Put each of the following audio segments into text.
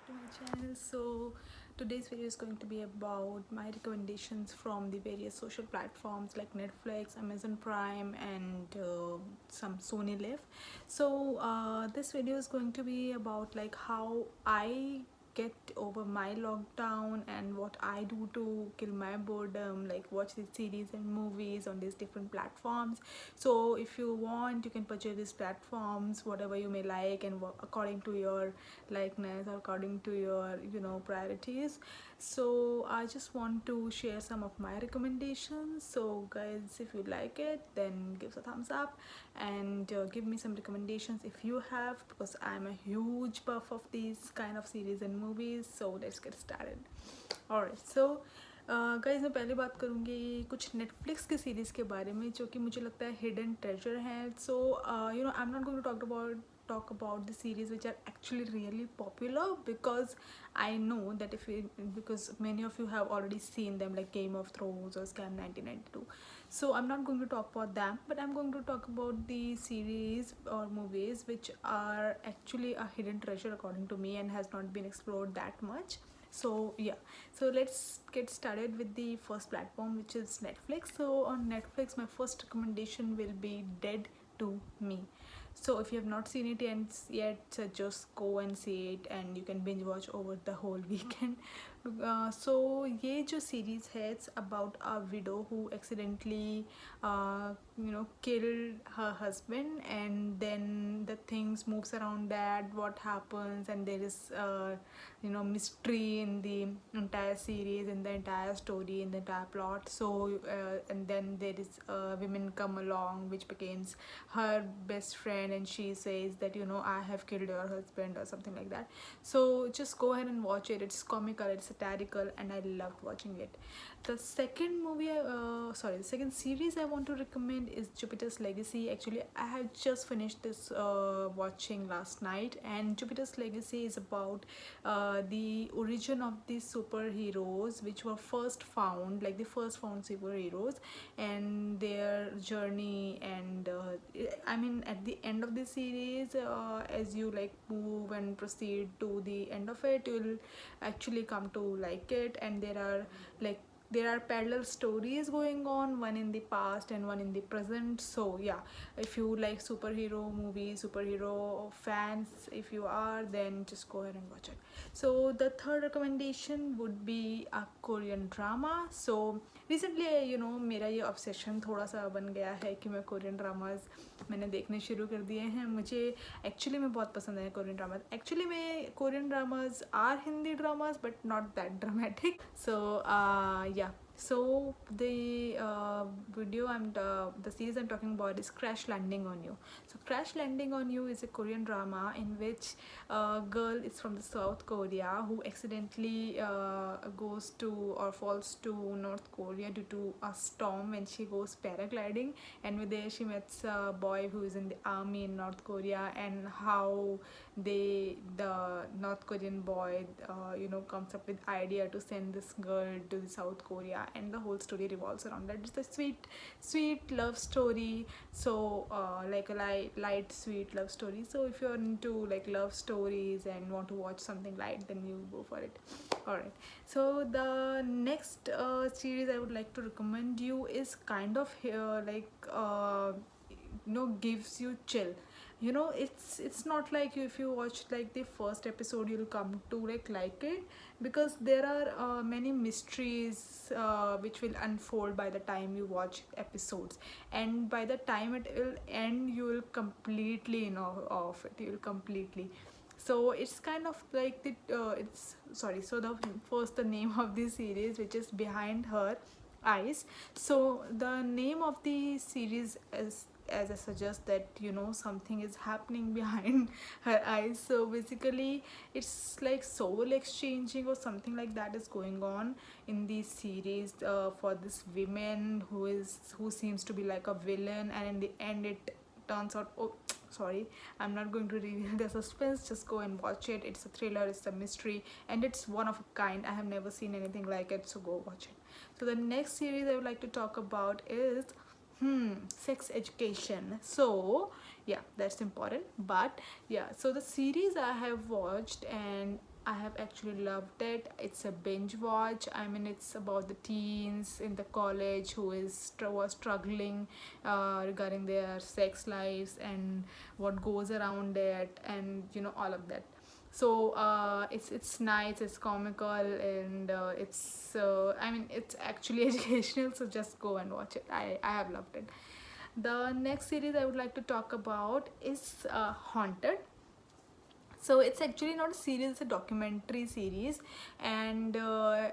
to my channel. So today's video is going to be about my recommendations from the various social platforms like Netflix, Amazon Prime, and some Sony Live. So this video is going to be about like how I get over my lockdown and what I do to kill my boredom, like watch these series and movies on these different platforms. So if you want, you can purchase these platforms whatever you may like, and according to your likeness or according to your priorities. So I just want to share some of my recommendations. So guys, if you like it, then give us a thumbs up and give me some recommendations if you have, because I'm a huge buff of these kind of series and movies. So let's get started. Alright, so guys मैं पहले बात करूँगी कुछ Netflix की series के बारे में जो कि मुझे लगता है हिडन ट्रेजर हैं. So I am not going to talk about the series which are actually really popular, because I know that because many of you have already seen them, like Game of Thrones or Scam 1992. So I'm not going to talk about them, but I'm going to talk about the series or movies which are actually a hidden treasure according to me and has not been explored that much. So yeah, so let's get started with the first platform, which is Netflix. So on Netflix, my first recommendation will be Dead to Me. So if you have not seen it yet, so just go and see it, and you can binge watch over the whole weekend. So ये जो series है, it's about a widow who accidentally killed her husband, and then the things moves around that, what happens, and there is mystery in the entire series, in the entire story, in the entire plot. So and then there is women come along which becomes her best friend, and she says that I have killed your husband or something like that. So just go ahead and watch it. It's comical, it's satirical, and I loved watching it. The second the second series I want to recommend is Jupiter's Legacy. Actually, I have just finished this watching last night, and Jupiter's Legacy is about the origin of these superheroes which were first found, like the first found superheroes, and their journey. And I mean, at the end of the series, as you like move and proceed to the end of it, you'll actually come to like it. And there are parallel stories going on, one in the past and one in the present. So yeah, if you like superhero movies, superhero fans, if you are, then just go ahead and watch it. So the third recommendation would be a Korean drama. So recently मेरा ये obsession थोड़ा सा बन गया है कि मैं Korean dramas मैंने देखने शुरू कर दिए हैं. मुझे एक्चुअली में बहुत पसंद है कोरियन ड्रामाज. एक्चुअली में Korean dramas are Hindi dramas, but not that dramatic. So yeah, so the series I'm talking about is Crash Landing on You. So Crash Landing on You is a Korean drama in which a girl is from the South Korea who accidentally goes to or falls to North Korea due to a storm when she goes paragliding, and with there she meets a boy who is in the army in North Korea, and how the North Korean boy comes up with idea to send this girl to the South Korea, and the whole story revolves around that. It's a sweet love story. So like a light sweet love story. So if you're into like love stories and want to watch something light, then you go for it. Alright, so the next series I would like to recommend you is kind of gives you chill. It's not like if you watch like the first episode you'll come to like it, because there are many mysteries which will unfold by the time you watch episodes, and by the time it will end you will completely know of it. You will completely. So it's kind of like it's sorry, so the name of the series, which is Behind Her Eyes. So the name of the series is, as I suggest, that something is happening behind her eyes. So basically it's like soul exchanging or something like that is going on in the series for this woman who seems to be like a villain, and in the end it turns out, oh sorry, I'm not going to reveal the suspense. Just go and watch it. It's a thriller, it's a mystery, and it's one of a kind. I have never seen anything like it, so go watch it. So the next series I would like to talk about is Sex Education. So yeah, that's important. But yeah, so the series I have watched, and I have actually loved it. It's a binge watch. I mean, it's about the teens in the college who was struggling regarding their sex lives and what goes around it, and all of that. So it's nice, it's comical, and it's I mean, it's actually educational, so just go and watch it. I have loved it. The next series I would like to talk about is Haunted. So it's actually not a series, it's a documentary series, and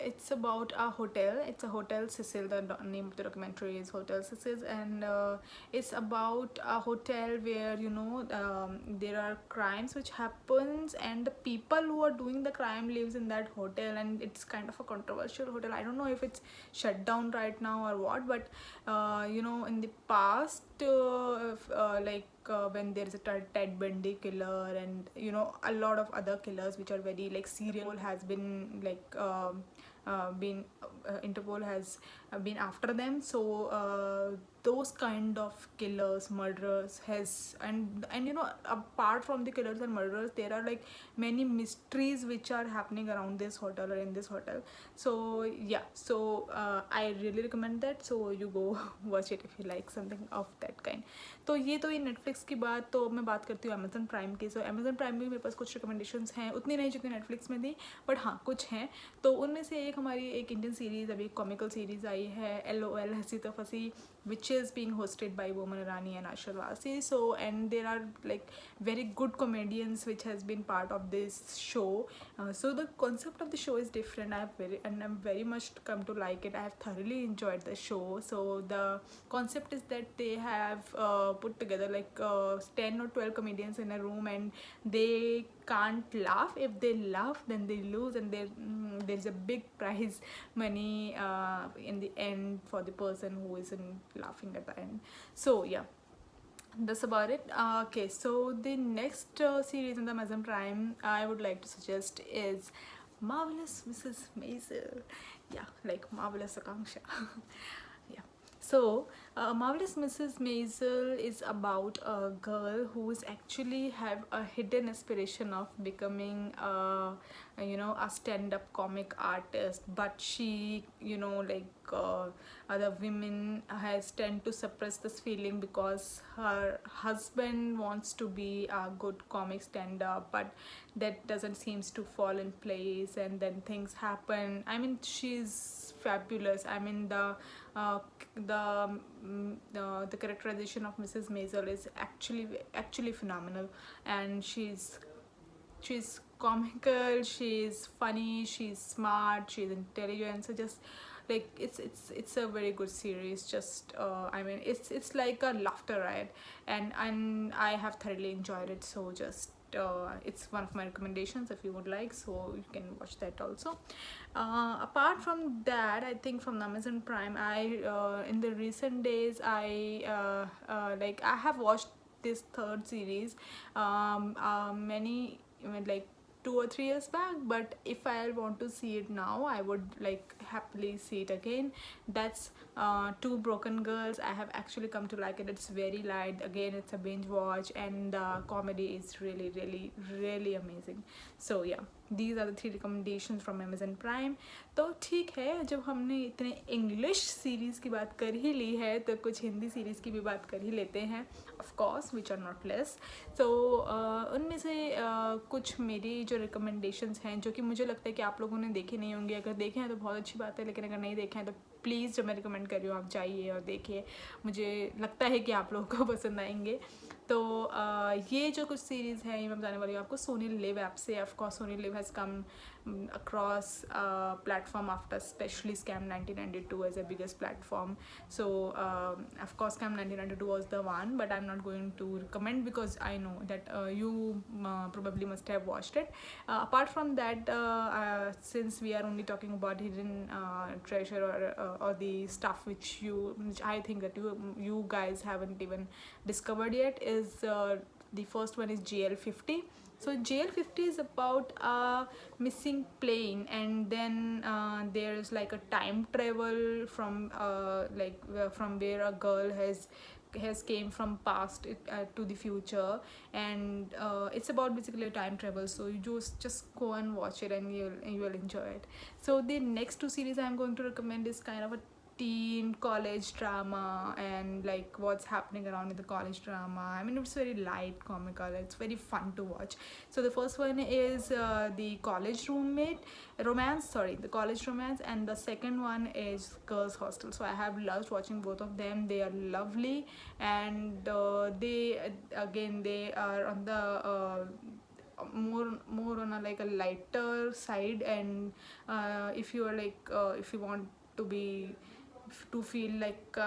it's about a hotel. It's a Hotel Cecil. The name of the documentary is Hotel Cecil, and it's about a hotel where there are crimes which happens, and the people who are doing the crime lives in that hotel, and it's kind of a controversial hotel. I don't know if it's shut down right now or what, but in the past, when there is a Ted Bundy killer, and a lot of other killers which are very like serial, has been like been Interpol has been after them. So those kind of killers, murderers has, and apart from the killers and murderers, there are like many mysteries which are happening around this hotel or in this hotel. So yeah, so I really recommend that, so you go watch it if you like something of that kind. तो ये Netflix की बात, तो मैं बात करती हूँ Amazon prime की. सो अमेजन प्राइम में मेरे पास कुछ रिकमेंडेशंस हैं, उतनी नहीं जितनी नेटफ्लिक्स में थी, बट हाँ कुछ हैं. तो उनमें से एक हमारी एक इंडियन सीरीज़, अभी कॉमिकल सीरीज़ आई है, LOL हंसी तो फंसी, which is being hosted by Boman Irani and Ashar Wasi. So, and there are like very good comedians which has been part of this show. So the concept of the show is different. I'm very much come to like it. I have thoroughly enjoyed the show. So the concept is that they have put together like 10 or 12 comedians in a room, and they can't laugh. If they laugh, then they lose, and there's a big prize money in the end for the person who isn't laughing at the end. So yeah, that's about it. Okay, so the next series in the Amazon Prime I would like to suggest is Marvelous Mrs. Maisel. Yeah, like Marvelous Akanksha. Yeah. So, Marvelous Mrs. Maisel is about a girl who is actually have a hidden aspiration of becoming a stand-up comic artist, but she other women has tend to suppress this feeling because her husband wants to be a good comic stand-up, but that doesn't seems to fall in place, and then things happen. I mean, she's fabulous. I mean, the characterization of Mrs. Maisel is actually phenomenal, and she's comical, she's funny, she's smart, she's intelligent. So just like it's a very good series. Just I mean, it's like a laughter ride, and I have thoroughly enjoyed it. So just it's one of my recommendations if you would like, so you can watch that also. Apart from that, I think from Amazon Prime, I in the recent days I have watched this third series many, I mean, like 2 or 3 years back, but if I want to see it now, I would like happily see it again. That's Two Broken Girls. I have actually come to like it. It's very light, again it's a binge watch, and the comedy is really amazing. So yeah, these are the 3 recommendations from Amazon Prime. तो ठीक है, जब हमने इतने English series की बात कर ही ली है, तो कुछ हिंदी सीरीज़ की भी बात कर ही लेते हैं, of course, which are not less. तो उनमें से कुछ मेरी जो रिकमेंडेशंस हैं, जो कि मुझे लगता है कि आप लोगों ने देखे नहीं होंगे. अगर देखे हैं तो बहुत अच्छी बात है, लेकिन अगर नहीं देखे हैं तो प्लीज़, जो मैं रिकमेंड कर रही हूँ, आप जाइए और देखिए. मुझे लगता है कि आप लोगों को पसंद आएंगे. तो ये जो कुछ सीरीज़ है, ये मैं बताने वाली हूँ आपको सोनी लिव ऐप से. Of course Sony LIV has come across platform after especially Scam 1992 as a biggest platform. So of course Scam 1992 was the one, but I'm not going to recommend because I know that you probably must have watched it. Apart from that, since we are only talking about hidden treasure or the stuff which I think that you guys haven't even discovered yet, is the first one is JL50. So JL50 is about a missing plane, and then there's like a time travel from from where a girl has has came from past to the future, and it's about basically time travel. So you just go and watch it, and you'll enjoy it. So the next two series I'm going to recommend is kind of a teen college drama, and like what's happening around in the college drama. I mean, it's very light comical, it's very fun to watch. So the first one is the college roommate romance, sorry, the college romance, and the second one is girls hostel. So I have loved watching both of them, they are lovely. And they again, they are on the more on a like a lighter side. And if you are like if you want to be to feel like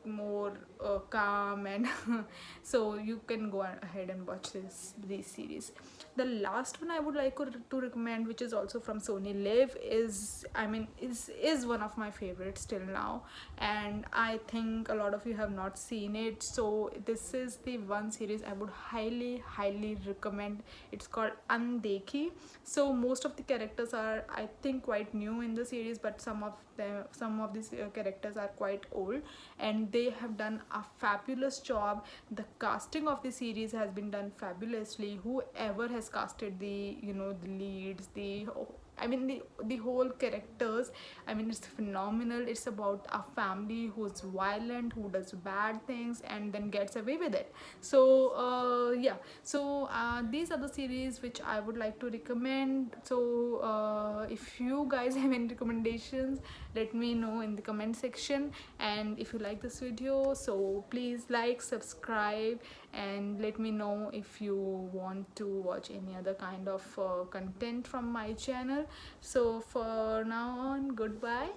more calm and so you can go ahead and watch these series. The last one I would like to recommend, which is also from Sony Live, is, I mean, is one of my favorites till now, and I think a lot of you have not seen it. So this is the one series I would highly recommend. It's called Andekhi. So most of the characters are, I think, quite new in the series, but some of these characters are quite old, and they have done a fabulous job. The casting of the series has been done fabulously. Whoever has casted the, you know, the leads, I mean the whole characters, I mean, it's phenomenal. It's about a family who's violent, who does bad things and then gets away with it. So yeah, so these are the series which I would like to recommend. So if you guys have any recommendations, let me know in the comment section. And if you like this video, so please like, subscribe, and let me know if you want to watch any other kind of content from my channel. So for now on, goodbye.